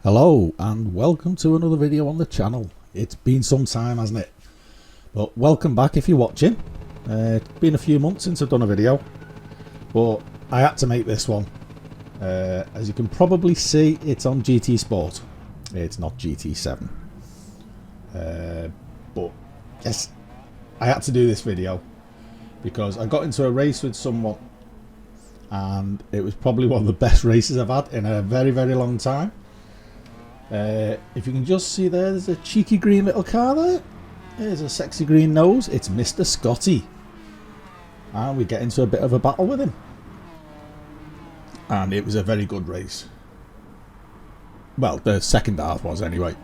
Hello and welcome to another video on the channel. It's been some time, hasn't it? But welcome back if you're watching. It's been a few months since I've done a video, but I had to make this one. As you can probably see, it's on GT Sport. It's not GT7. But yes, I had to do this video because I got into a race with someone and it was probably one of the best races I've had in a very, very long time. If you can just see there's a cheeky green little car there. There's a sexy green nose. It's Mr. Scotty. And we get into a bit of a battle with him. And it was a very good race. Well, the second half was anyway.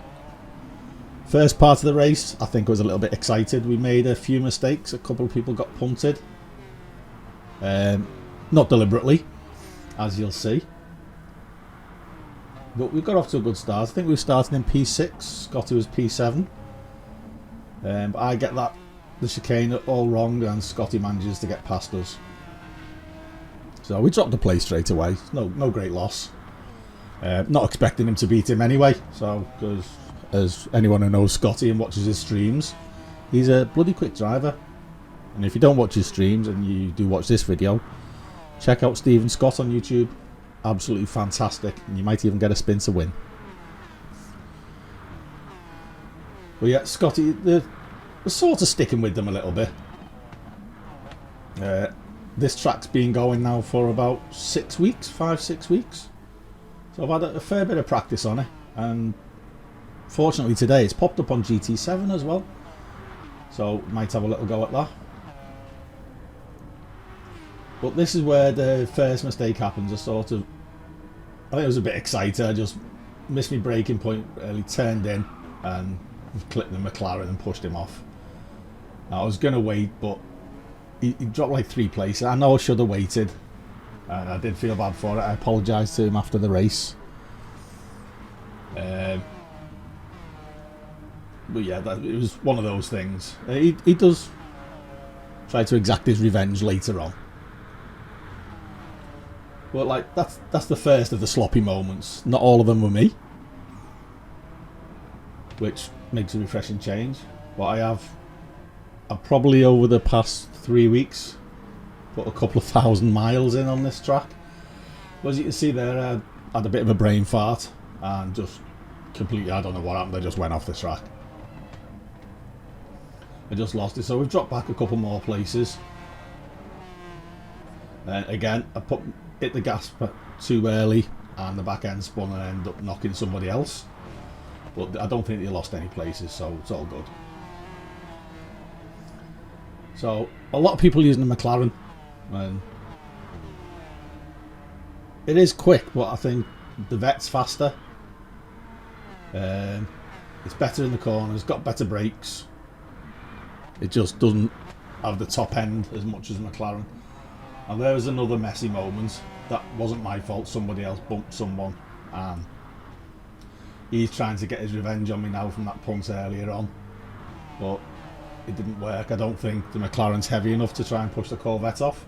First part of the race, I think I was a little bit excited. We made a few mistakes. A couple of people got punted. Not deliberately, as you'll see. But we got off to a good start. I think we were starting in P6. Scotty was P7. But I get the chicane all wrong, and Scotty manages to get past us. So we dropped the place straight away. No great loss. Not expecting him to beat him anyway. So, because as anyone who knows Scotty and watches his streams, he's a bloody quick driver. And if you don't watch his streams and you do watch this video, check out Stephen Scott on YouTube. Absolutely fantastic, and you might even get a spin to win. But yeah, Scotty, we're sort of sticking with them a little bit. This track's been going now for about 6 weeks, 5-6 weeks. So I've had a fair bit of practice on it, and fortunately today it's popped up on GT7 as well. So might have a little go at that. But this is where the first mistake happens. I think I was a bit excited. I just missed my braking point early, turned in and clipped the McLaren and pushed him off. Now, I was going to wait, but he dropped like 3 places. I know I should have waited, and I did feel bad for it. I apologised to him after the race. But yeah, it was one of those things. He does try to exact his revenge later on. But like that's the first of the sloppy moments. Not all of them were me, which makes a refreshing change. But I've probably over the past 3 weeks put a couple of 1,000 miles in on this track. But as you can see there, I had a bit of a brain fart and just completely, I don't know what happened, I just went off the track. I just lost it. So we've dropped back a couple more places. And again, I hit the gas too early and the back end spun and ended up knocking somebody else. But I don't think they lost any places, so it's all good. So a lot of people using the McLaren, and it is quick, but I think the Vet's faster. It's better in the corners, got better brakes. It just doesn't have the top end as much as the McLaren. And there was another messy moment. That wasn't my fault. Somebody else bumped someone, and he's trying to get his revenge on me now from that punt earlier on. But it didn't work. I don't think the McLaren's heavy enough to try and push the Corvette off.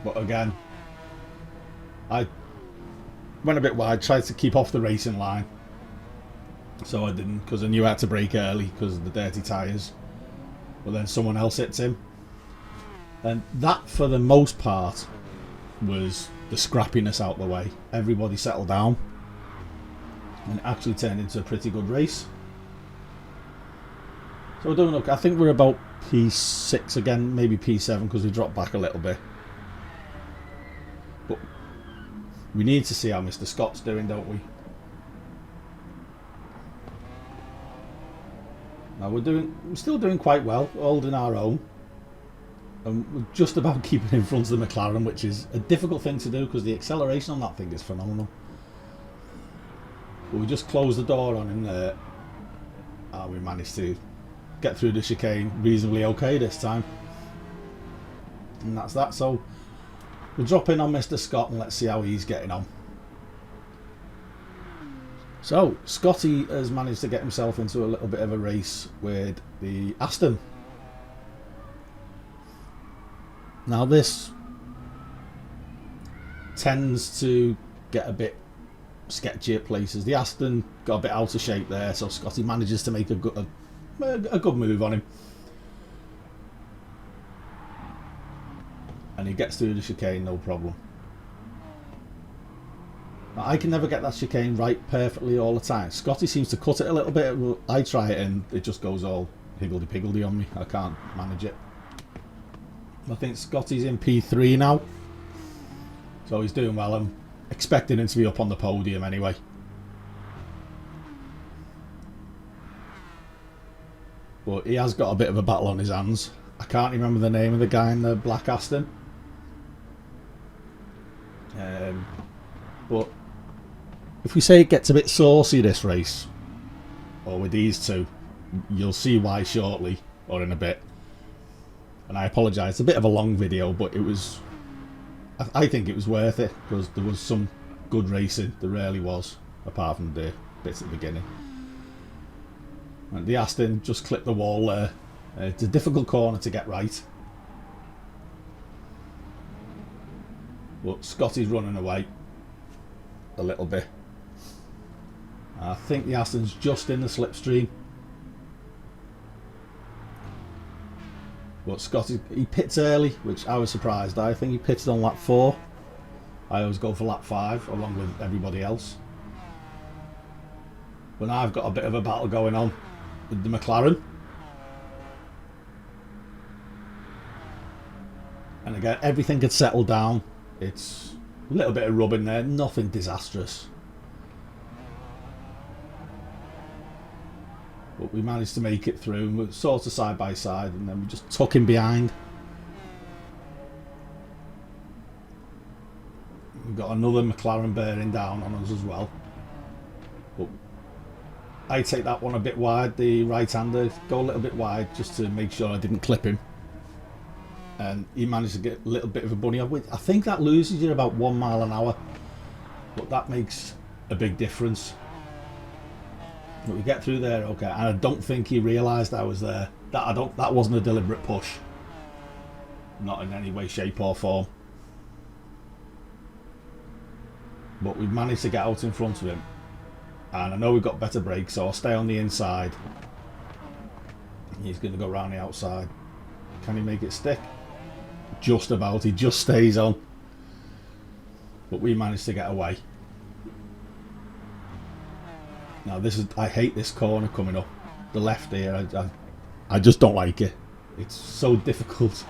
But again, I went a bit wide, tried to keep off the racing line. So I didn't, because I knew I had to brake early because of the dirty tyres. But then someone else hits him. And that, for the most part, was the scrappiness out the way. Everybody settled down, and it actually turned into a pretty good race. So we're doing okay. I think we're about P6 again, maybe P7, because we dropped back a little bit. But we need to see how Mr. Scott's doing, don't we? Now we're still doing quite well, holding our own. And we're just about keeping in front of the McLaren, which is a difficult thing to do because the acceleration on that thing is phenomenal. But we just closed the door on him there, and we managed to get through the chicane reasonably okay this time. And that's that. So we'll drop in on Mr. Scott and let's see how he's getting on. So Scotty has managed to get himself into a little bit of a race with the Aston. Now this tends to get a bit sketchy at places. The Aston got a bit out of shape there, so Scotty manages to make a good move on him. And he gets through the chicane, no problem. I can never get that chicane right perfectly all the time. Scotty seems to cut it a little bit. I try it and it just goes all higgledy-piggledy on me. I can't manage it. I think Scotty's in P3 now. So he's doing well. I'm expecting him to be up on the podium anyway. But he has got a bit of a battle on his hands. I can't remember the name of the guy in the black Aston. But if we say it gets a bit saucy this race, or with these two, you'll see why shortly, or in a bit. And I apologise, it's a bit of a long video, but it was, I think it was worth it, because there was some good racing, there really was, apart from the bits at the beginning. And the Aston just clipped the wall there. It's a difficult corner to get right. But Scotty's running away a little bit. I think the Aston's just in the slipstream. But Scotty, he pits early, which I was surprised. I think he pitted on lap 4. I always go for lap 5 along with everybody else. But now I've got a bit of a battle going on with the McLaren. And again, everything had settled down. It's a little bit of rubbing there, nothing disastrous. But we managed to make it through, and we're sort of side by side, and then we just took him behind. We've got another McLaren bearing down on us as well. But I take that one a bit wide, the right-hander, go a little bit wide just to make sure I didn't clip him. And he managed to get a little bit of a bunny up. I think that loses you about 1 mile an hour, but that makes a big difference. But we get through there okay, and I don't think he realised I was there. That wasn't a deliberate push, not in any way, shape or form. But we've managed to get out in front of him, and I know we've got better brakes, so I'll stay on the inside. He's going to go round the outside. Can he make it stick? Just about. He just stays on. But we managed to get away. Now this is, I hate this corner coming up. The left here, I just don't like it. It's so difficult.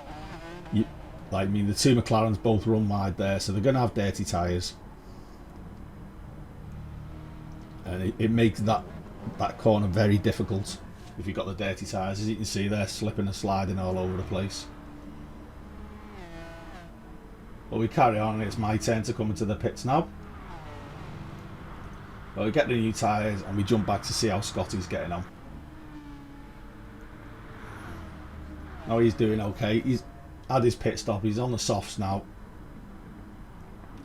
I mean, the two McLarens both run wide there, so they're going to have dirty tyres. And it makes that corner very difficult if you've got the dirty tyres. As you can see, they're slipping and sliding all over the place. But we carry on, and it's my turn to come into the pits now. Well, we get the new tyres and we jump back to see how Scotty's getting on. Now he's doing okay. He's had his pit stop. He's on the softs now.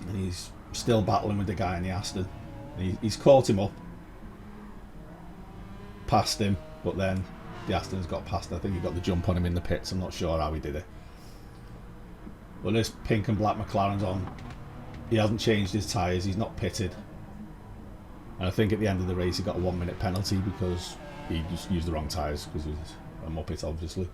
And he's still battling with the guy in the Aston. He's caught him up. Passed him, but then the Aston's got past. I think he got the jump on him in the pits. I'm not sure how he did it. Well, this pink and black McLaren's on. He hasn't changed his tyres. He's not pitted. And I think at the end of the race he got a 1-minute penalty because he just used the wrong tyres, because he was a muppet obviously.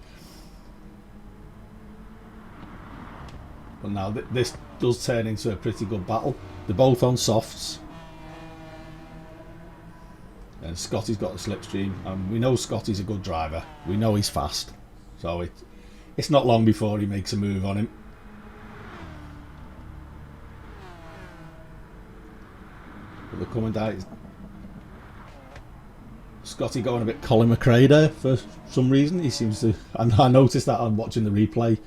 But now this does turn into a pretty good battle. They're both on softs. And Scotty's got the slipstream, and we know Scotty's a good driver. We know he's fast. So it's not long before he makes a move on him. But they're coming down. Scotty going a bit Colin McRae there for some reason. He seems to, and I noticed that on watching the replay.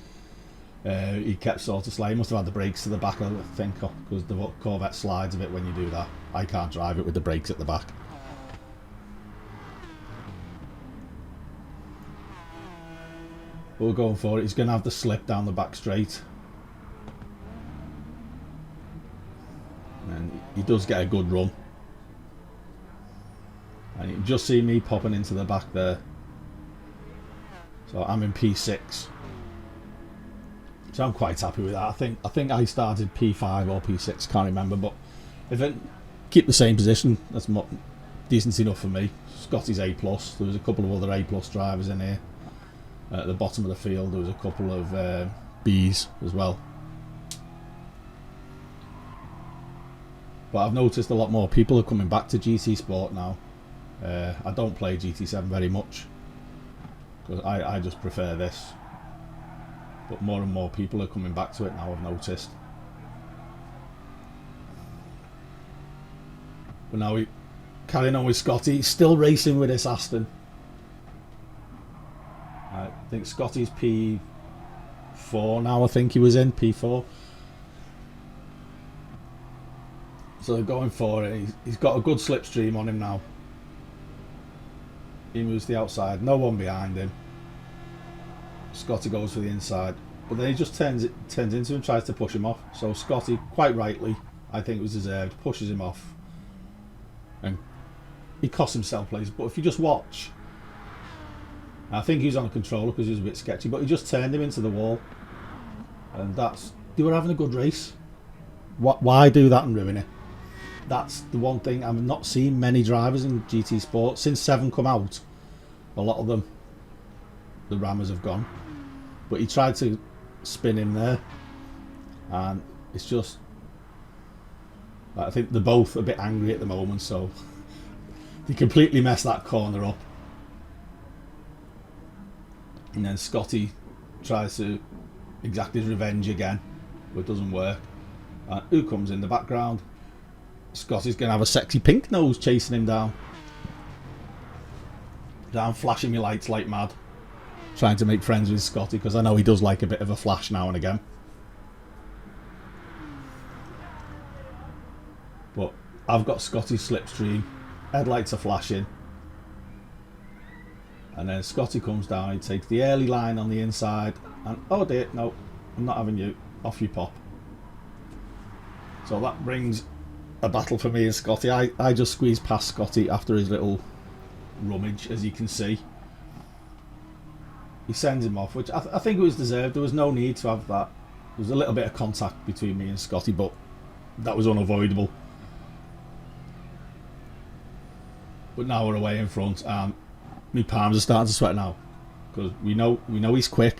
He kept sort of sliding. He must have had the brakes to the back, I think, because the Corvette slides a bit when you do that. I can't drive it with the brakes at the back. But we're going for it. He's going to have the slip down the back straight. And he does get a good run. And you can just see me popping into the back there. So I'm in P6. So I'm quite happy with that. I think I started P5 or P6, can't remember. But keep the same position. That's decent enough for me. Scotty's A+. There was a couple of other A+ drivers in here. At the bottom of the field, there was a couple of Bs as well. But I've noticed a lot more people are coming back to GT Sport now. I don't play GT7 very much because I just prefer this. But more and more people are coming back to it now, I've noticed. But now we carrying on with Scotty, still racing with this Aston. I think Scotty's P4 now, I think he was in P4. So they're going for it. He's got a good slipstream on him now. He moves to the outside, no one behind him. Scotty goes for the inside, but then he just turns into him, tries to push him off. So Scotty, quite rightly, I think it was deserved, pushes him off. And he cost himself places. But if you just watch, I think he was on a controller because he was a bit sketchy, but he just turned him into the wall. And they were having a good race. Why do that and ruin it? That's the one thing I've not seen many drivers in GT Sport since 7 come out. A lot of them, the rammers have gone, but he tried to spin him there, and it's just, I think they're both a bit angry at the moment, so they completely messed that corner up. And then Scotty tries to exact his revenge again, but it doesn't work. And who comes in the background? Scotty's going to have a sexy pink nose chasing him down. I'm flashing my lights like mad, trying to make friends with Scotty because I know he does like a bit of a flash now and again. But I've got Scotty's slipstream, headlights are flashing, and then Scotty comes down, he takes the early line on the inside, and oh dear, no, I'm not having you, off you pop. So that brings a battle for me and Scotty. I just squeezed past Scotty after his little rummage, as you can see. He sends him off, which I think it was deserved. There was no need to have that. There was a little bit of contact between me and Scotty, but that was unavoidable. But now we're away in front, and my palms are starting to sweat now because we know he's quick.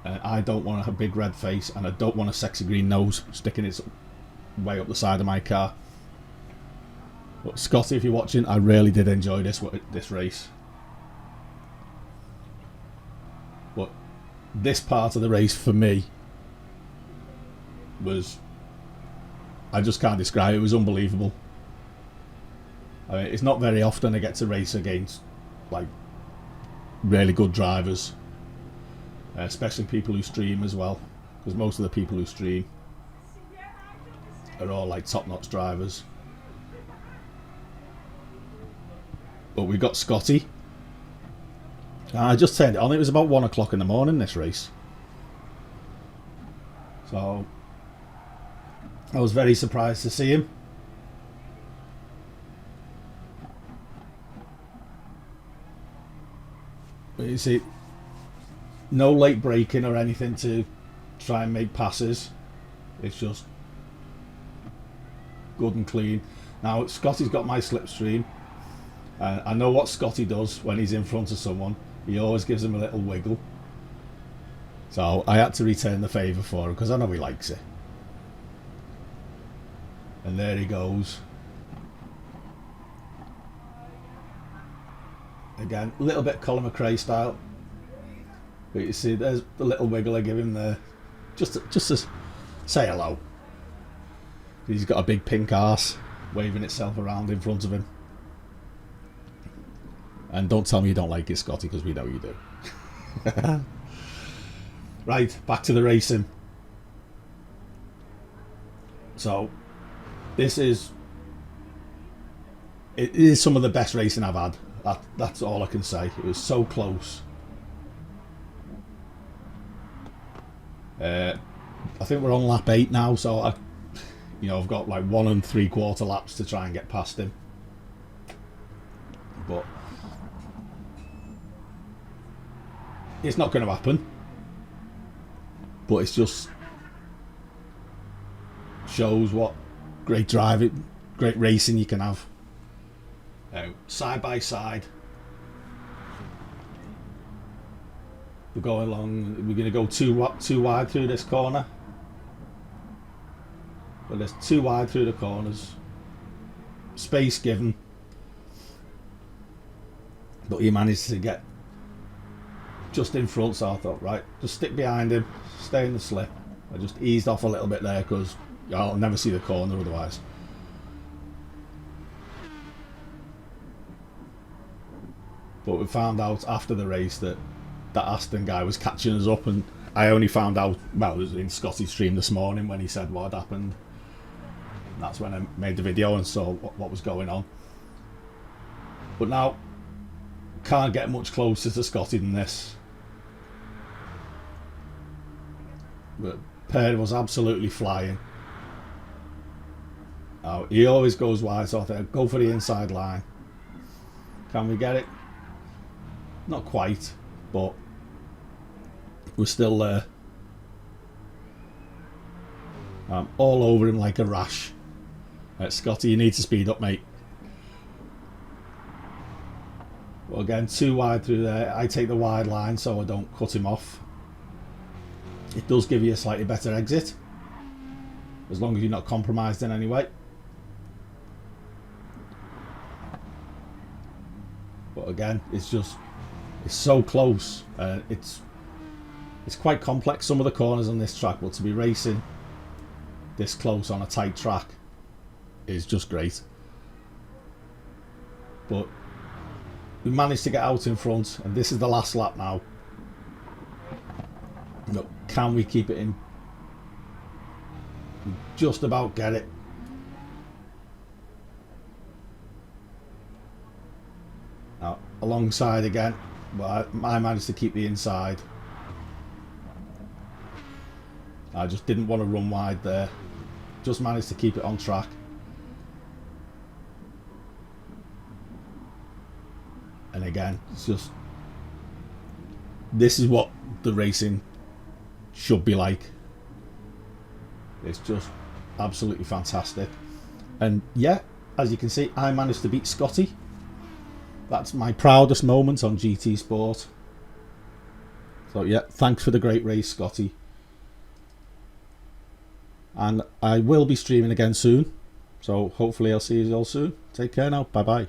I don't want a big red face, and I don't want a sexy green nose sticking its way up the side of my car. But Scotty, if you're watching, I really did enjoy this race. But this part of the race for me was, I just can't describe it. It was unbelievable. I mean, it's not very often I get to race against like really good drivers, especially people who stream as well, because most of the people who stream are all like top-notch drivers. But we got Scotty. I just turned it on. It was about 1 o'clock in the morning, this race. So I was very surprised to see him. But you see, no late braking or anything to try and make passes. It's just good and clean. Now Scotty's got my slipstream, and I know what Scotty does when he's in front of someone. He always gives him a little wiggle. So I had to return the favour for him because I know he likes it. And there he goes. Again, a little bit Colin McRae style. But you see, there's the little wiggle I give him there, just to say hello. He's got a big pink arse waving itself around in front of him. And don't tell me you don't like it, Scotty, because we know you do. Right, back to the racing. So, it is some of the best racing I've had. That's all I can say. It was so close. I think we're on lap 8 now, so I've got like 1 3/4 laps to try and get past him. But it's not going to happen. But it just shows what great driving great racing you can have. Side by side. We're going along. We're going to go too wide through this corner. But there's too wide through the corners. Space given. But he managed to get just in front, so I thought, right, just stick behind him, stay in the slip. I just eased off a little bit there because I'll never see the corner otherwise. But we found out after the race that Aston guy was catching us up, and I only found out, well, it was in Scotty's stream this morning when he said what had happened. And that's when I made the video and saw what was going on. But now, can't get much closer to Scotty than this. But Perry was absolutely flying. Oh, he always goes wide, so I think go for the inside line. Can we get it? Not quite, but we're still there. I'm all over him like a rash. Scotty, you need to speed up, mate. Well, again, too wide through there. I take the wide line so I don't cut him off. It does give you a slightly better exit, as long as you're not compromised in any way. But again, it's so close. It's quite complex, some of the corners on this track, but to be racing this close on a tight track is just great. But we managed to get out in front, and this is the last lap now. Look, can we keep it in? We just about get it. Now, alongside again, but I managed to keep the inside. I just didn't want to run wide there. Just managed to keep it on track. And again, it's just, this is what the racing should be like. It's just absolutely fantastic. And yeah, as you can see, I managed to beat Scotty. That's my proudest moment on GT Sport. So yeah, thanks for the great race, Scotty. And I will be streaming again soon. So hopefully I'll see you all soon. Take care now. Bye bye.